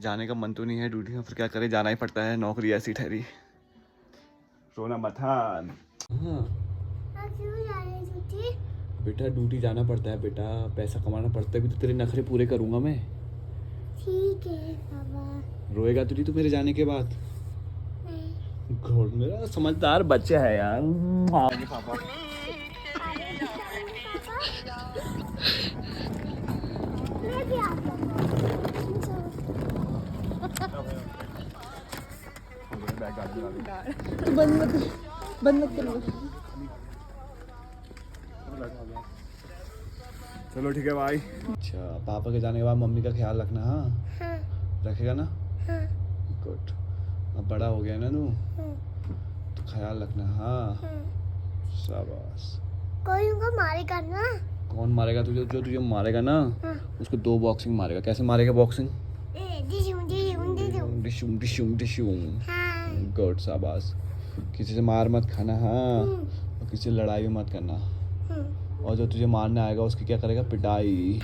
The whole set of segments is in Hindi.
जाने का मन तो नहीं है ड्यूटी में, फिर क्या करें, जाना ही पड़ता है, नौकरी ऐसी ठहरी। रोना मथान। हाँ बेटा, ड्यूटी जाना पड़ता है बेटा, पैसा कमाना पड़ता है, भी तो तेरे नखरे पूरे करूंगा मैं। ठीक है पापा। रोएगा तो नहीं तू मेरे जाने के बाद? घोड़ मेरा समझदार बच्चा है यार। पापा बंद मत करो। चलो ठीक है भाई। अच्छा, पापा के जाने के बाद मम्मी का ख्याल रखना। हाँ रखेगा ना? गुड। अब बड़ा हो गया ना तू, तो ख्याल रखना। हाँ शाबाश। कोई उनको मारेगा ना? कौन मारेगा तुझे? जो तुझे मारेगा ना उसको 2 बॉक्सिंग मारेगा। कैसे मारेगा बॉक्सिंग? डिशूम डिशूम डिशूम। गुड शाबाश। किसी से मार मत खाना। हाँ और किसी से लड़ाई भी मत करना। और जो तुझे मारने आएगा उसकी क्या करेगा? पिटाई।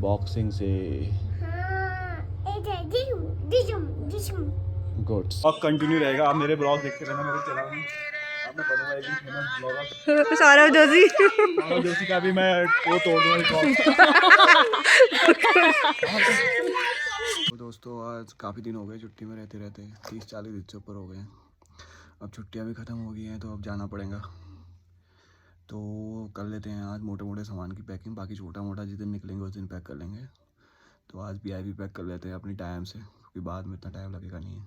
बॉक्सिंग से। गुड। और कंटिन्यू रहेगा। आप मेरे ब्लॉग देखते रहना मेरे चैनल में। अब मैं बनूंगा एक दिन फेमस ब्लॉगर। सौरव जोशी। सौरव जोशी का भी मैं वो तोड़ दूंगा। तो दोस्तों आज काफ़ी दिन हो गए छुट्टी में रहते रहते, 30-40 दिन से ऊपर हो गए। अब छुट्टियां भी ख़त्म हो गई हैं तो अब जाना पड़ेगा। तो कर लेते हैं आज मोटे मोटे सामान की पैकिंग, बाकी छोटा मोटा जिस दिन निकलेंगे उस दिन पैक कर लेंगे। तो आज भी पैक कर लेते हैं अपनी टाइम से, क्योंकि बाद में इतना टाइम लगेगा नहीं है।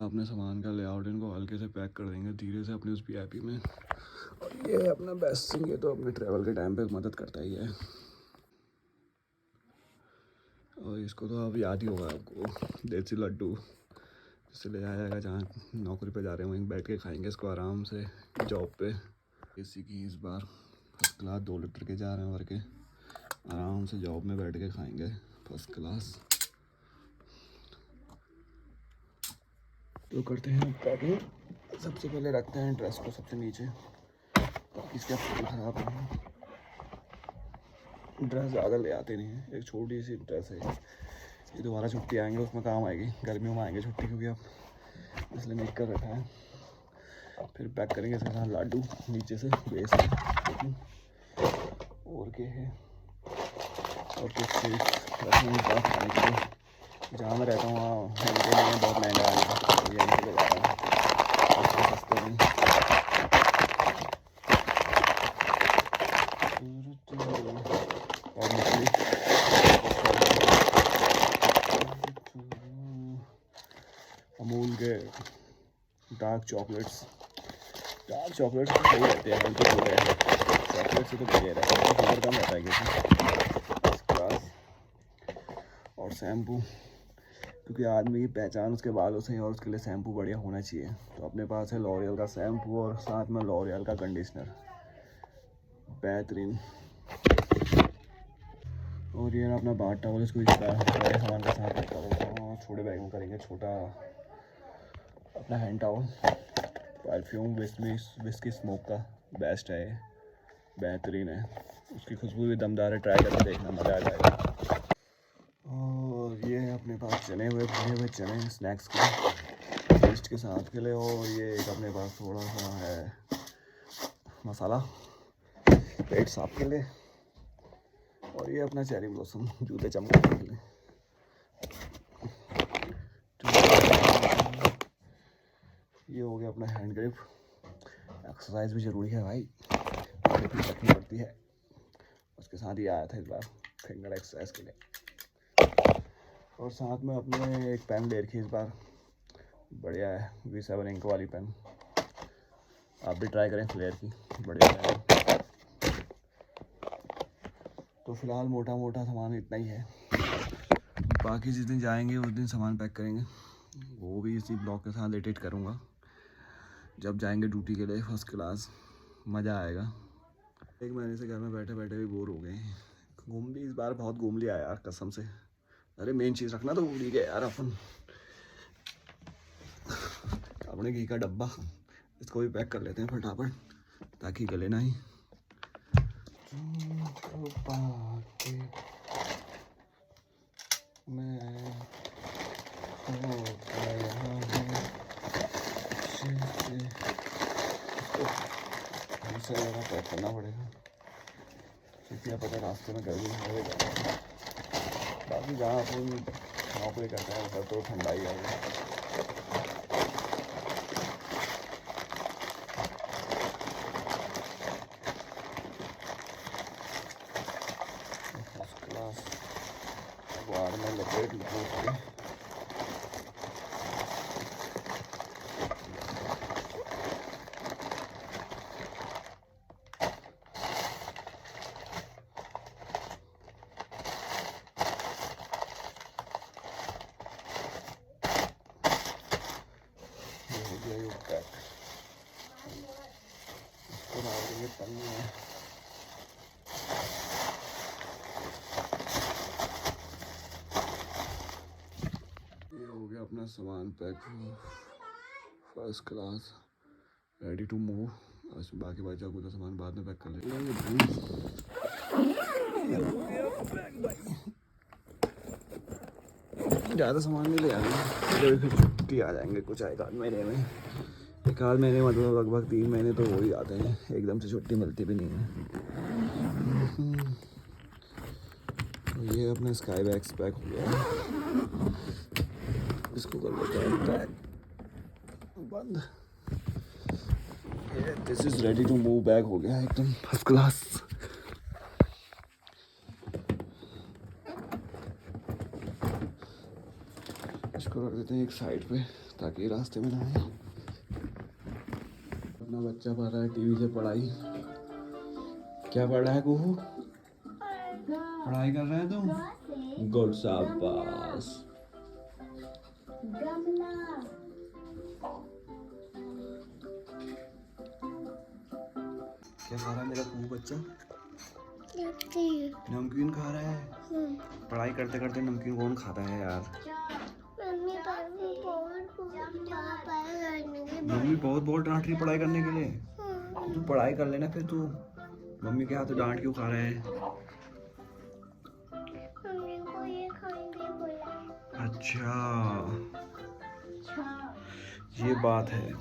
अपने सामान का लेआउट इनको हल्के से पैक कर देंगे धीरे से अपने उस VIP में। और ये अपना बेस्ट सिंह, ये तो अपने ट्रैवल के टाइम पे मदद करता ही है। और इसको तो अब याद ही होगा आपको, देसी लड्डू, जिससे ले जाएगा जहाँ नौकरी पे जा रहे हैं वहीं बैठ के खाएंगे इसको आराम से जॉब पे। देसी घी इस बार फर्स्ट क्लास 2 लीटर के जा रहे हैं भर के, आराम से जॉब में बैठ के खाएंगे फर्स्ट क्लास। तो करते हैं पैकिंग। सबसे पहले रखते हैं ड्रेस को सबसे नीचे, ताकि इसका फोटो ख़राब नहीं। ड्रेस ज़्यादा ले आते नहीं हैं, एक छोटी सी ड्रेस है ये, दोबारा छुट्टी आएंगे उसमें काम आएगी। गर्मियों में आएंगे छुट्टी क्योंकि अब, इसलिए मेक कर रखा है। फिर पैक करेंगे इसके साथ लड्डू नीचे से बेस है। और क्या है, और कुछ रखेंगे खाने के लिए। जहाँ मैं रहता हूँ वहाँ बहुत महंगा है, ये जा रहा है सस्ते में। और मछली अमूल के डार्क चॉकलेट्स सही रहते हैं, उनके पूरे चॉकलेट से तो बढ़िया रहता है, शुगर कम रहता है किसी क्लास। और शैम्पू, क्योंकि आदमी की पहचान उसके बालों से है और उसके लिए शैम्पू बढ़िया होना चाहिए। तो अपने पास है लॉरियल का शैम्पू और साथ में लॉरियल का कंडीशनर, बेहतरीन। और ये ना अपना बाथ टॉवल, इसको बड़े सामान का साथ रखता हूँ, छोटे बैग में करेंगे। छोटा अपना hand towel, perfume whisky smoke का बेस्ट है, बेहतरीन है, उसकी खुशबू भी दमदार है, ट्राई करके देखना मज़ा आ जाएगा। और ये अपने पास चने हुए भुने हुए चने स्नैक्स के टेस्ट के साथ के लिए। और ये एक अपने पास थोड़ा सा है मसाला पेट साफ के लिए। और ये अपना चेरी ब्लॉसम जूते चमकाने के लिए। ये हो गया अपना हैंड ग्रिप। एक्सरसाइज भी ज़रूरी है भाई, ग्रिप रखनी पड़ती है। उसके साथ ही आया था इस बार फिंगर एक्सरसाइज के लिए। और साथ में अपने एक पेन ले रखी इस बार, बढ़िया है, V7 इंक वाली पेन। आप भी ट्राई करें, फ्लेयर की बढ़िया है। तो फिलहाल मोटा मोटा सामान इतना ही है, बाकी जिस दिन जाएंगे उस दिन सामान पैक करेंगे, वो भी इसी ब्लॉग के साथ एडिट करूँगा। जब जाएंगे ड्यूटी के लिए फर्स्ट क्लास, मज़ा आएगा। 1 महीने से घर में बैठे बैठे भी बोर हो गए। घूम भी इस बार बहुत घूम लिया यार कसम से। अरे मेन चीज़ रखना तो भूल ही गए यार अपन, अपने घी का डब्बा, इसको भी पैक कर लेते हैं फटाफट ताकि गले ना ही। मैं होता यहाँ हूँ हमसे ज़्यादा पैक करना पड़ेगा क्योंकि क्या पता रास्ते में गर्मी होगा। बाकी जहाँ अपन नौकरी करते हैं उधर तो ठंडा ही आएगा। फर्स्ट क्लास अखबार में लपेट लपेट के इसको डाल देंगे पन्नी में। ये हो गया अपना सामान pack, first class, ready to move. बाकी बचा कुछ सामान बाद में पैक कर लेंगे। ज़्यादा सामान नहीं ले आएंगे, जब फिर छुट्टी आ जाएंगे कुछ एक आध महीने में। एक आध महीने मतलब लगभग 3 महीने तो हो ही जाते हैं, एकदम से छुट्टी मिलती भी नहीं है। तो ये अपना स्काई बैग्स पैक हो गया है, इसको कर लेते हैं पैक बंद। This is ready to move bag हो गया एकदम फर्स्ट क्लास। इसको रख देते हैं एक साइड पे ताकि रास्ते में ना आए। अपना बच्चा पढ़ रहा है टीवी से पढ़ाई। क्या पढ़ रहा है कुहू? पढ़ाई कर रहा है तुम? गुड शाबाश। क्या खा रहा है मेरा कुहू बच्चा? नमकीन खा रहा है। पढ़ाई करते करते नमकीन कौन खाता है यार? मम्मी बहुत डांट रही पढ़ाई करने के लिए। तू पढ़ाई कर लेना फिर। तू मम्मी के हाथ डांट क्यों खा रहा है? मम्मी को ये खाने बोला। अच्छा ये बात है।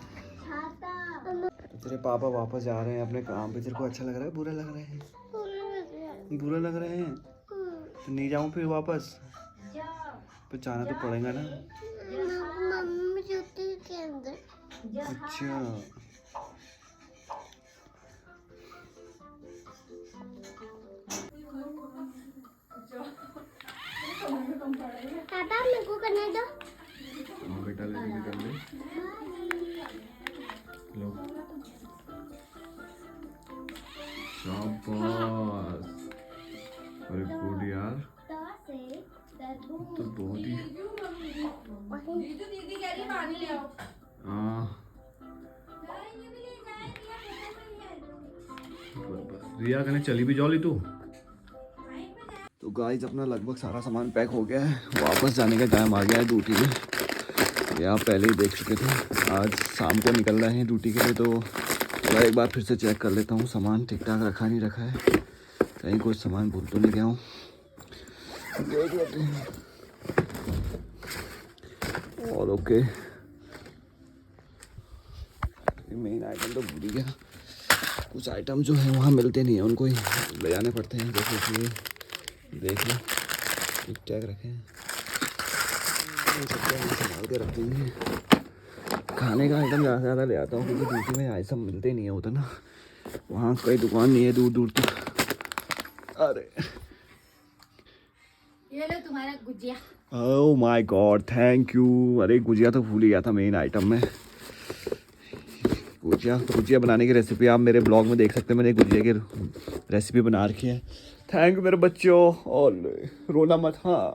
तो तेरे पापा वापस जा रहे हैं अपने काम पे, तेरे को अच्छा लग रहा है बुरा लग रहा है? बुरा लग रहा है तो नहीं जाऊँ फिर वापस? फिर जाना तो पड़ेगा ना। मम्मी जूती के अंदर। अच्छा पापा मेरे को करने दो। बेटा ले कर ले लो। शाबाश, अरे गुड यार, तो बहुत ही रिया कने चली भी जॉली तू। तो गाइस अपना लगभग सारा सामान पैक हो गया है, वापस जाने का टाइम आ गया है ड्यूटी में। ये आप पहले ही देख चुके थे, आज शाम को निकल रहे हैं ड्यूटी के लिए। तो एक बार फिर से चेक कर लेता हूँ सामान ठीक ठाक रखा नहीं रखा है, कहीं कुछ सामान भूल तो नहीं गया हूँ, देख लेते हैं। और ओके, मेन आइटम तो भूल ही गया। कुछ आइटम जो है वहाँ मिलते नहीं हैं, उनको ही ले जाने पड़ते हैं। जैसे कि देख लो ठीक ठाक रखे हैं, संभाल के रख देंगे। खाने का आइटम ज़्यादा से ज़्यादा ले आता हूँ क्योंकि ड्यूटी में आइटम मिलते नहीं है उधर ना, वहाँ कोई दुकान नहीं है दूर दूर तक। अरे ये लो तुम्हारा gujiya. Oh my God, thank you. अरे गुजिया तो भूल ही गया था मेन आइटम में। गुजिया बनाने की रेसिपी आप मेरे ब्लॉग में देख सकते हैं, मैंने गुजिया की रेसिपी बना रखी है। थैंक यू मेरे बच्चों, और रोना मत। हाँ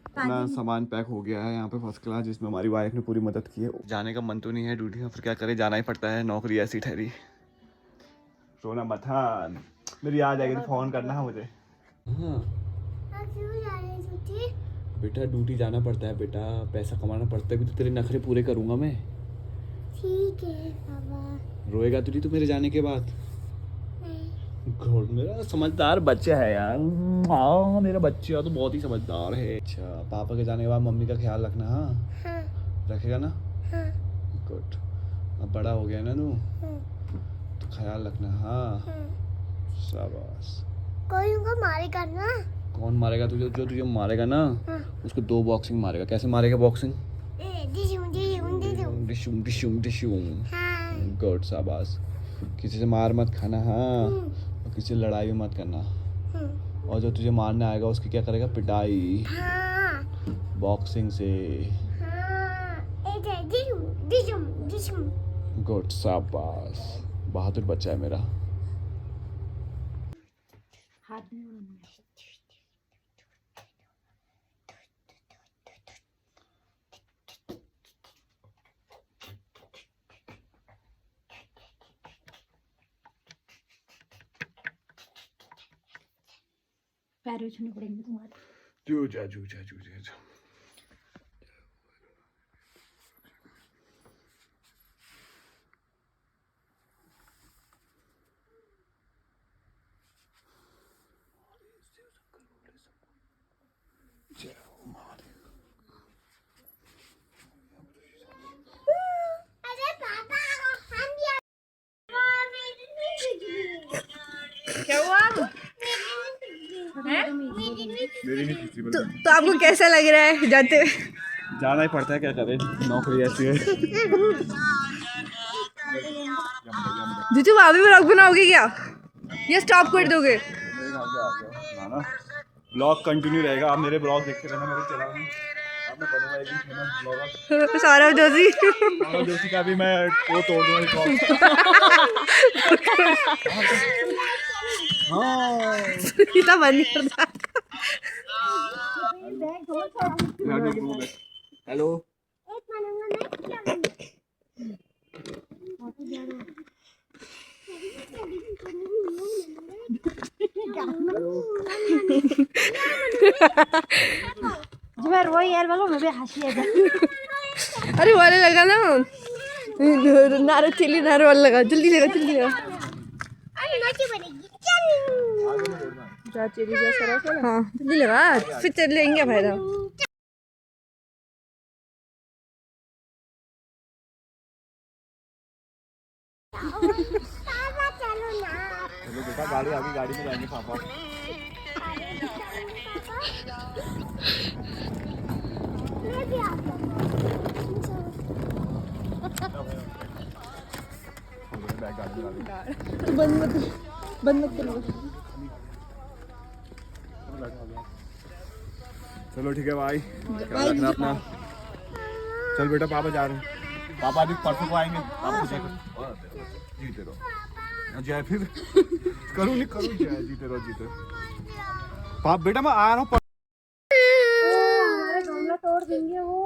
अपना सामान पैक हो गया है यहाँ पे फर्स्ट क्लास, जिसमें हमारी वाइफ ने पूरी मदद की है। जाने का मन तो नहीं है ड्यूटी में, फिर क्या करें, जाना ही पड़ता है, नौकरी ऐसी ठहरी। रोना मत, हाँ मेरी याद आएगी तो फ़ोन करना है मुझे। हाँ बेटा ड्यूटी जाना पड़ता है बेटा, पैसा कमाना पड़ता है, भी तो तेरे नखरे पूरे करूँगा मैं। ठीक है पापा। रोएगा तुझी तो मेरे जाने के बाद? गुड, मेरा समझदार बच्चा है यार। हाँ, मेरा बच्चा तो बहुत ही समझदार है। अच्छा, पापा के जाने के बाद मम्मी का ख्याल रखना। हाँ, रखेगा ना? गुड। अब बड़ा हो गया ना तू, तो ख्याल रखना। हाँ, शाबाश। कोई उनको मारेगा ना? कौन मारेगा तुझे? जो तुझे मारेगा ना, उसको 2 बॉक्सिंग मारेगा। कैसे मारेगा बॉक्सिंग? डिशूम डिशूम डिशूम। गुड, शाबाश। किसी से मार मत खाना। हाँ, और किसी से लड़ाई भी मत करना। और जो तुझे मारने आएगा उसकी क्या करेगा? पिटाई। बॉक्सिंग से। गुड, शाबाश। बहादुर बच्चा है मेरा। पैरों छूने पड़ेंगे तुम्हारे। जूझा जूझा जूझा जूझा। अरे पापा, हम क्या हुआ? मेरी नहीं किसी तो आपको कैसा लग रहा है जाते हुए? जाना ही पड़ता है, क्या करें, नौकरी ऐसी है। जीतू आप भी व्लॉग बनाओगे क्या? ये स्टॉप कर दोगे? मेरे घर पे आ जाओ ना, ब्लॉग कंटिन्यू रहेगा। आप मेरे ब्लॉग देखते रहना मेरे चैनल में। अब मैं बनूंगा एक दिन फेमस ब्लॉगर। सौरभ जोशी। सौरभ जोशी का भी मैं वो तोड़ दूंगा रिकॉर्ड। हाँ, इतना बंद कर दो। हेलो। मैं रोई यार, बोलो मैं भी हंसी है। अरे वाले लगा ना, नारो चिल्ली नारो वाला लगा। जल्दी लगा, जल्दी लगा। जा चिल्ली जा सरा। हाँ जल्दी लगा, फिर चल लेंगे फायदा। पापा चलो ना। चलो बेटा, गाड़ी आ गई, गाड़ी में जाएंगे पापा। मैं भी आता हूँ। बंद मत करो। चलो ठीक है भाई, ख्याल रखना अपना। चल बेटा, पापा जा रहे हैं। पापा अभी परसों को आएंगे। पापा जीते रहो। जय फिर करूँ नहीं करूँ, जय जीते रहो, जीते रहो। पाप बेटा मैं आ रहा हूँ। हमारा गमला तोड़ देंगे वो।